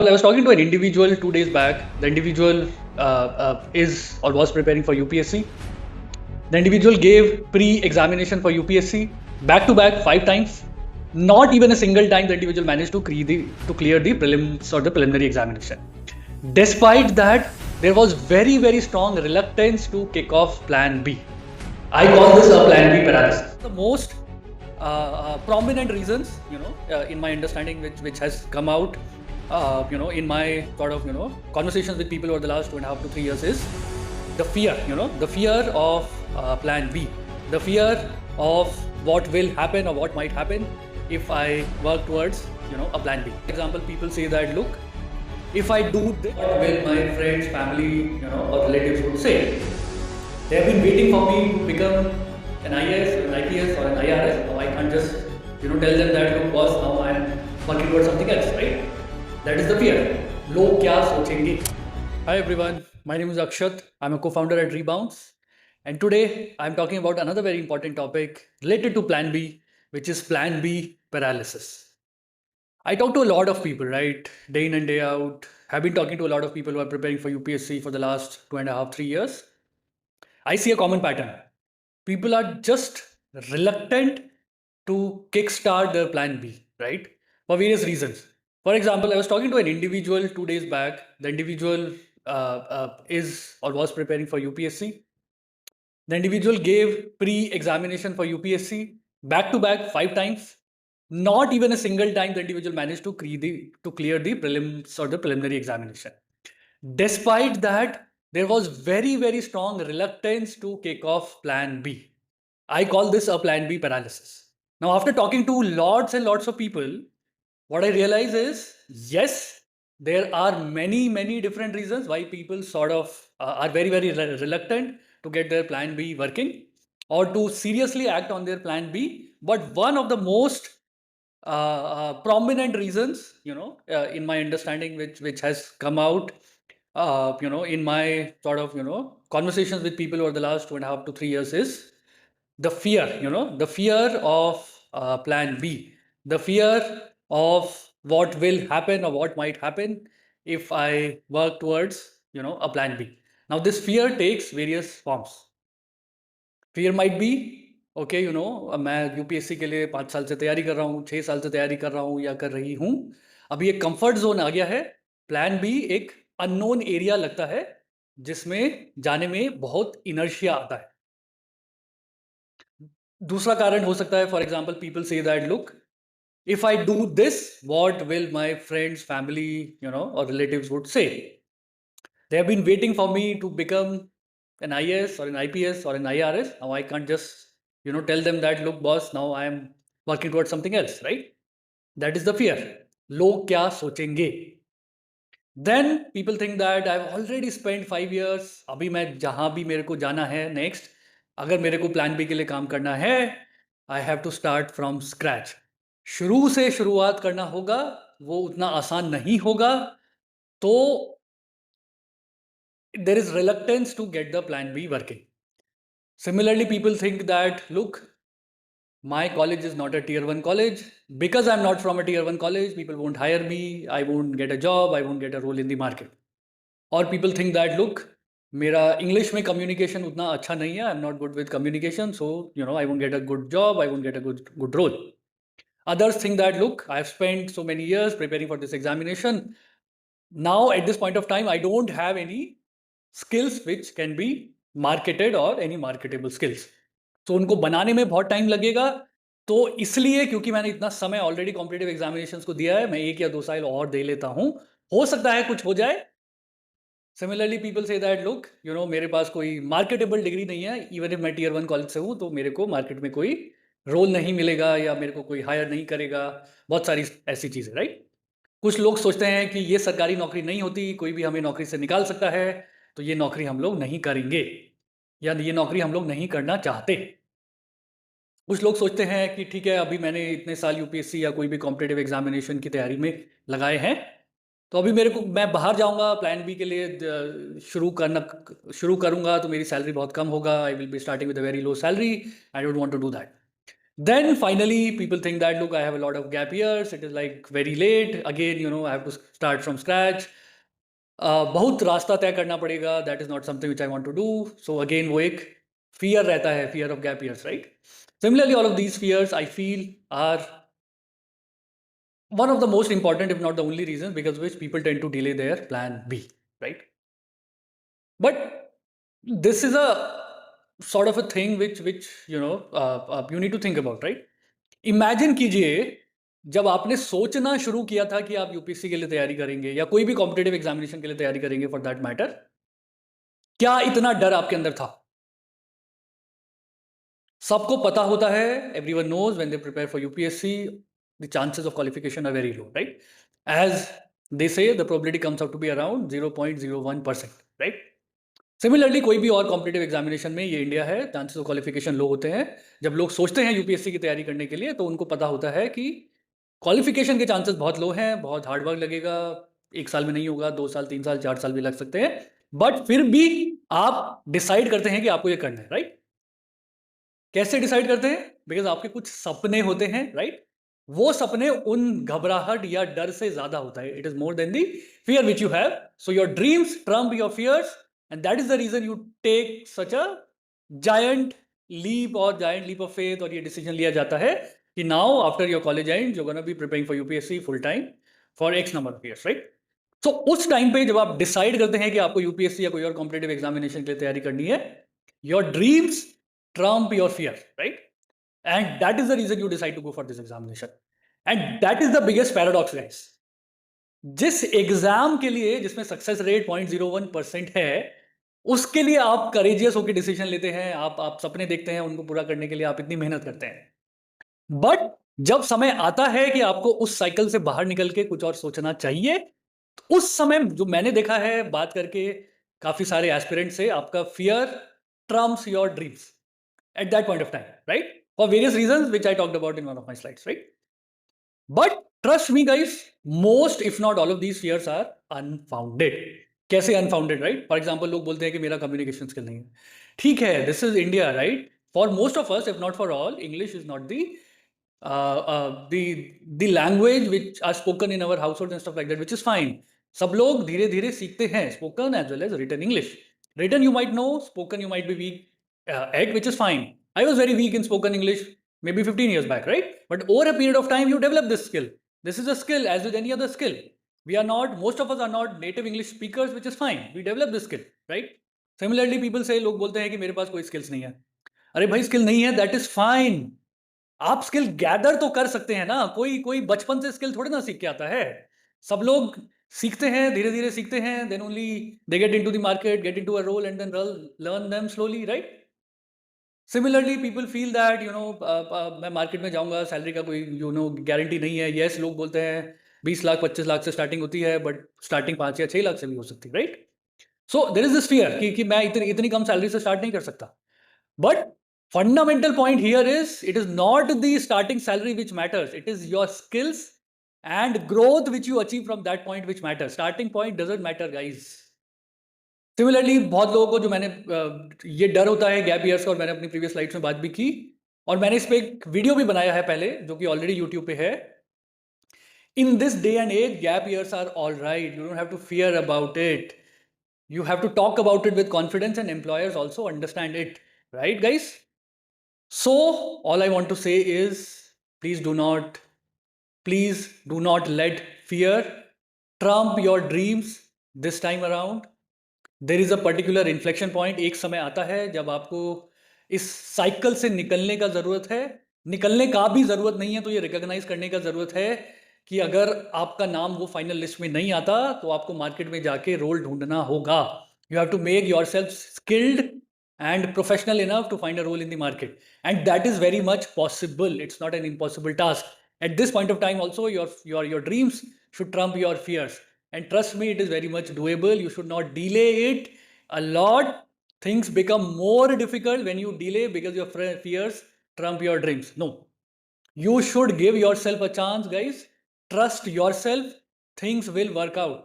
Well, I was talking to an individual 2 days back. The individual is or was preparing for UPSC. The individual gave pre-examination for UPSC back to back 5 times. Not even a single time the individual managed to clear the prelims or the preliminary examination. Despite that, there was very strong reluctance to kick off Plan B. I call this a Plan B paralysis. The most prominent reasons, in my understanding, which has come out, in my sort of, conversations with people over the last 2.5 to 3 years is the fear, the fear of Plan B, the fear of what will happen or what might happen if I work towards, a Plan B. For example, people say that, look, if I do this, what will my friends, family, or relatives would say? They have been waiting for me to become an IAS, or an IPS, or an IRS. Now I can't just, tell them that, look, boss, now I am working towards something else, right? That is the fear. Log kya sochenge? Hi everyone, my name is Akshat. I'm a co-founder at Rebounds, and today I'm talking about another very important topic related to Plan B, which is Plan B paralysis. I talk to a lot of people, right, day in and day out. I've been talking to a lot of people who are preparing for UPSC for the last 2.5, 3 years. I see a common pattern. People are just reluctant to kickstart their Plan B, right? For various reasons. For example, I was talking to an individual 2 days back. The individual is or was preparing for UPSC. The individual gave pre-examination for UPSC back to back 5 times. Not even a single time the individual managed to clear the prelims or the preliminary examination. Despite that, there was very strong reluctance to kick off Plan B. I call this a Plan B paralysis. Now, after talking to lots and lots of people, what I realize is yes, there are many different reasons why people sort of are very reluctant to get their Plan B working or to seriously act on their Plan B. But one of the most prominent reasons, in my understanding, which has come out, in my sort of, conversations with people over the last 2.5 to 3 years is the fear, the fear of Plan B, the fear of what will happen or what might happen if I work towards, a Plan B. Now, this fear takes various forms. Fear might be, okay मैं UPSC के लिए 5 साल से तैयारी कर रहा हूँ, 6 साल से तैयारी कर रहा हूँ या कर रही हूँ. अभी एक कंफर्ट जोन आ गया है. प्लान बी एक अननोन एरिया लगता है जिसमें जाने में बहुत इनर्शिया आता है. दूसरा कारण हो सकता है, for example, people say that, look, if I do this, what will my friends, family, or relatives would say? They have been waiting for me to become an IAS or an IPS or an IRS. Now I can't just, tell them that, look, boss, now I am working towards something else, right? That is the fear. Log kya sochenge? Then people think that I've already spent 5 years. अभी मैं जहाँ भी मेरे को जाना है next, अगर मेरे को प्लान बी के लिए काम करना है, I have to start from scratch. शुरू से शुरुआत करना होगा, वो उतना आसान नहीं होगा. तो there is reluctance to get the Plan B working. Similarly, people think that, look, my college is not a tier 1 college. Because I'm not from a tier 1 college, people won't hire me, I won't get a job, I won't get a role in the market. Or people think that, look, मेरा English में communication उतना अच्छा नहीं है, I am not good with communication, so I won't get a good job, I won't get a good role. Others think that, look, I have spent so many years preparing for this examination. Now, at this point of time, I don't have any skills which can be marketed or any marketable skills. तो उनको बनाने में बहुत time लगेगा. तो इसलिए, क्योंकि मैंने इतना समय ऑलरेडी कॉम्पिटिटिव एग्जामिनेशंस को दिया है, मैं 1 या 2 साल और दे लेता हूं, हो सकता है कुछ हो जाए. Similarly people say that, look, मेरे पास कोई मार्केटेबल डिग्री नहीं है. इवन इफ मैं tier 1 कॉलेज से हूं, तो मेरे को मार्केट में कोई रोल नहीं मिलेगा या मेरे को कोई हायर नहीं करेगा. बहुत सारी ऐसी चीज़ें, राइट? कुछ लोग सोचते हैं कि ये सरकारी नौकरी नहीं होती, कोई भी हमें नौकरी से निकाल सकता है, तो ये नौकरी हम लोग नहीं करेंगे या ये नौकरी हम लोग नहीं करना चाहते. कुछ लोग सोचते हैं कि ठीक है, अभी मैंने इतने साल यूपीएससी या कोई भी कॉम्पिटिटिव एग्जामिनेशन की तैयारी में लगाए हैं, तो अभी मेरे को, मैं बाहर जाऊंगा प्लान बी के लिए, शुरू करूंगा तो मेरी सैलरी बहुत कम होगा. I will be starting with a very low salary. I don't want to do that. Then finally people think that, look, I have a lot of gap years, it is like very late again, I have to start from scratch. बहुत रास्ता तय करना पड़ेगा, that is not something which I want to do. So again वो एक fear रहता है, fear of gap years, right? Similarly all of these fears I feel are one of the most important, if not the only reason, because which people tend to delay their plan B, right? But this is a sort of a thing which you need to think about, right? Imagine कीजिए, जब आपने सोचना शुरू किया था कि आप UPSC के लिए तैयारी करेंगे या कोई भी कॉम्पिटेटिव एग्जामिनेशन के लिए तैयारी करेंगे फॉर दैट मैटर, क्या इतना डर आपके अंदर था? सबको पता होता है, everyone knows when they prepare for UPSC the chances of qualification are very low, right? As they say the probability comes out to be around 0.01%, right? Similarly कोई भी और कॉम्पिटेटिव एग्जामिनेशन में, ये इंडिया है, चांसेस ऑफ क्वालिफिकेशन लो होते हैं. जब लोग सोचते हैं यूपीएससी की तैयारी करने के लिए तो उनको पता होता है कि क्वालिफिकेशन के चांसेस बहुत लो हैं, बहुत हार्डवर्क लगेगा, 1 साल में नहीं होगा, 2 साल, 3 साल, 4 साल भी लग सकते हैं, बट फिर भी आप डिसाइड करते हैं कि आपको ये करना है, राइट? कैसे डिसाइड करते हैं? बिकॉज आपके कुछ सपने होते हैं, राइट? वो सपने उन घबराहट या डर से ज्यादा होता है. It is more than the fear which you have. So your dreams trump your fears, and that is the reason you take such a giant leap of faith, और ये डिसीजन लिया जाता है कि now after your college and you gonna be preparing for UPSC full time for X number of years, right? So उस time पे जब आप डिसाइड करते हैं कि आपको यूपीएससी या कोई और कॉम्पिटेटिव एग्जामिनेशन के लिए तैयारी करनी है, your dreams trump your fear, right? And that is the reason you decide to go for this examination. And that is the biggest paradox, guys. जिस एग्जाम के लिए जिसमें सक्सेस रेट 0.01% है, उसके लिए आप करेजियस होकर डिसीजन लेते हैं, आप सपने देखते हैं, उनको पूरा करने के लिए आप इतनी मेहनत करते हैं. बट जब समय आता है कि आपको उस साइकिल से बाहर निकल के कुछ और सोचना चाहिए, तो उस समय जो मैंने देखा है बात करके काफी सारे एस्पिरेंट से, आपका fear Trump's your dreams at that point of time, right? For various reasons, which I talked about in one of my slides, right? But trust me, guys, most, if not all of these fears are unfounded. कैसे unfounded, right? For example, लोग बोलते हैं कि मेरा communication skill नहीं है. ठीक है, this is India, right? For most of us, if not for all, English is not the language which are spoken in our households and stuff like that, which is fine. सब लोग धीरे धीरे सीखते हैं spoken as well as written English. Written you might know, spoken you might be weak at, which is fine. I was very weak in spoken English maybe 15 years back, right? But over a period of time, you develop this skill. This is a skill as with any other skill. Most of us are not native English speakers, which is fine. We develop this skill, right? Similarly, people say, लोग बोलते हैं कि मेरे पास कोई skills नहीं है. अरे भाई, skill नहीं है, that is fine. आप स्किल गैदर तो कर सकते हैं ना. कोई बचपन से स्किल थोड़ी ना सीख के आता है. सब लोग सीखते हैं, धीरे धीरे सीखते हैं, then only they get into the market, get into a role, and then learn them slowly, right? Similarly people feel that मैं मार्केट में जाऊंगा, सैलरी का कोई गारंटी नहीं है. यस, लोग बोलते हैं 20 लाख 25 लाख से स्टार्टिंग होती है, बट स्टार्टिंग 5 या 6 लाख से भी हो सकती है, right? So there is this fear कि मैं इतनी कम सैलरी से स्टार्ट नहीं कर सकता. But fundamental point here is, it is not the starting salary which matters, it is your skills and growth which you achieve from that point which matters. Starting point doesn't matter, guys. Similarly बहुत लोगों को जो मैंने ये डर होता है gap years का, और मैंने अपनी प्रीवियस स्लाइड्स में बात भी की, और मैंने इस पे एक वीडियो भी बनाया है पहले, जो कि ऑलरेडी यूट्यूब पे है. In this day and age, gap years are all right. You don't have to fear about it. You have to talk about it with confidence, and employers also understand it, right, guys? So all I want to say is, please do not let fear trump your dreams this time around. There is a particular inflection point. एक समय आता है जब आपको इस cycle से निकलने का जरूरत है. निकलने का भी जरूरत नहीं है, तो ये रिकॉग्नाइज करने का जरूरत है कि अगर आपका नाम वो फाइनल लिस्ट में नहीं आता तो आपको मार्केट में जाके रोल ढूंढना होगा. You have to make yourself skilled and professional enough to find a role in the market, and that is very much possible. It's not an impossible task. At this point of time also, your dreams should trump your fears, and trust me, it is very much doable. You should not delay it a lot. Things become more difficult when you delay because your fears trump your dreams. No, you should give yourself a chance, guys. Trust yourself. Things will work out.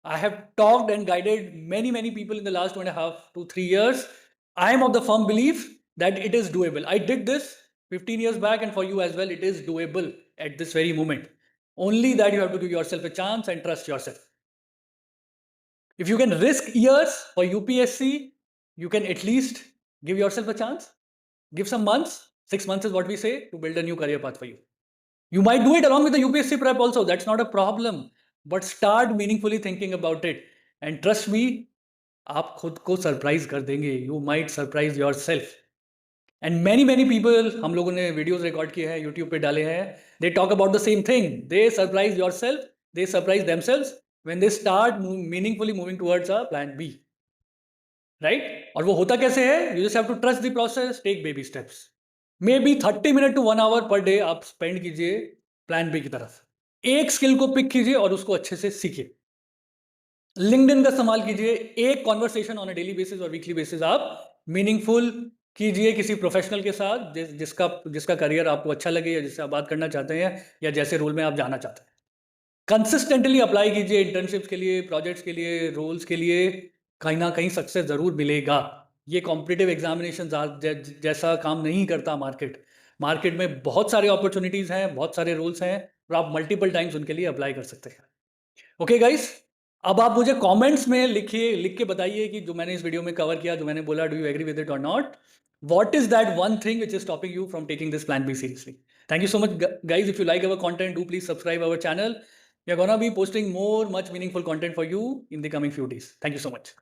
I have talked and guided many people in the last 2.5 to 3 years. I am of the firm belief that it is doable. I did this 15 years back, and for you as well, it is doable at this very moment. Only that you have to give yourself a chance and trust yourself. If you can risk years for UPSC, you can at least give yourself a chance. Give some months. 6 months is what we say to build a new career path for you. You might do it along with the UPSC prep also. That's not a problem. But start meaningfully thinking about it. And trust me, आप खुद को surprise कर देंगे. You might surprise yourself. And many people, हम लोगों ने videos record किए हैं, यूट्यूब पे डाले हैं. They talk about the same thing. They surprise yourself. They surprise themselves when they start meaningfully moving towards a plan B. Right? और वो होता कैसे है? You just have to trust the process. Take baby steps. Maybe 30 minute to 1 hour per day आप spend कीजिए plan B की तरफ. एक स्किल को पिक कीजिए और उसको अच्छे से सीखिए. लिंक्डइन का इस्तेमाल कीजिए. एक conversation on a daily basis और वीकली बेसिस आप मीनिंगफुल कीजिए किसी प्रोफेशनल के साथ जिसका करियर आपको अच्छा लगे या जिससे आप बात करना चाहते हैं या जैसे रोल में आप जाना चाहते हैं. कंसिस्टेंटली अप्लाई कीजिए इंटर्नशिप्स के लिए, प्रोजेक्ट्स के लिए, रोल्स के लिए. कहीं ना कहीं सक्सेस जरूर मिलेगा. ये कॉम्पिटिटिव एग्जामिनेशन जैसा काम नहीं करता मार्केट में बहुत सारे अपॉर्चुनिटीज हैं, बहुत सारे रोल्स हैं और आप मल्टीपल टाइम्स उनके लिए अप्लाई कर सकते हैं. ओके गाइस, अब आप मुझे कमेंट्स में लिख के बताइए कि जो मैंने इस वीडियो में कवर किया, जो मैंने बोला, do you agree with it और not. What is that one thing which is stopping you from taking this plan B seriously? Thank you so much, guys. If you like our content, do please subscribe our channel. We are gonna be posting much meaningful content for you in the coming few days. Thank you so much.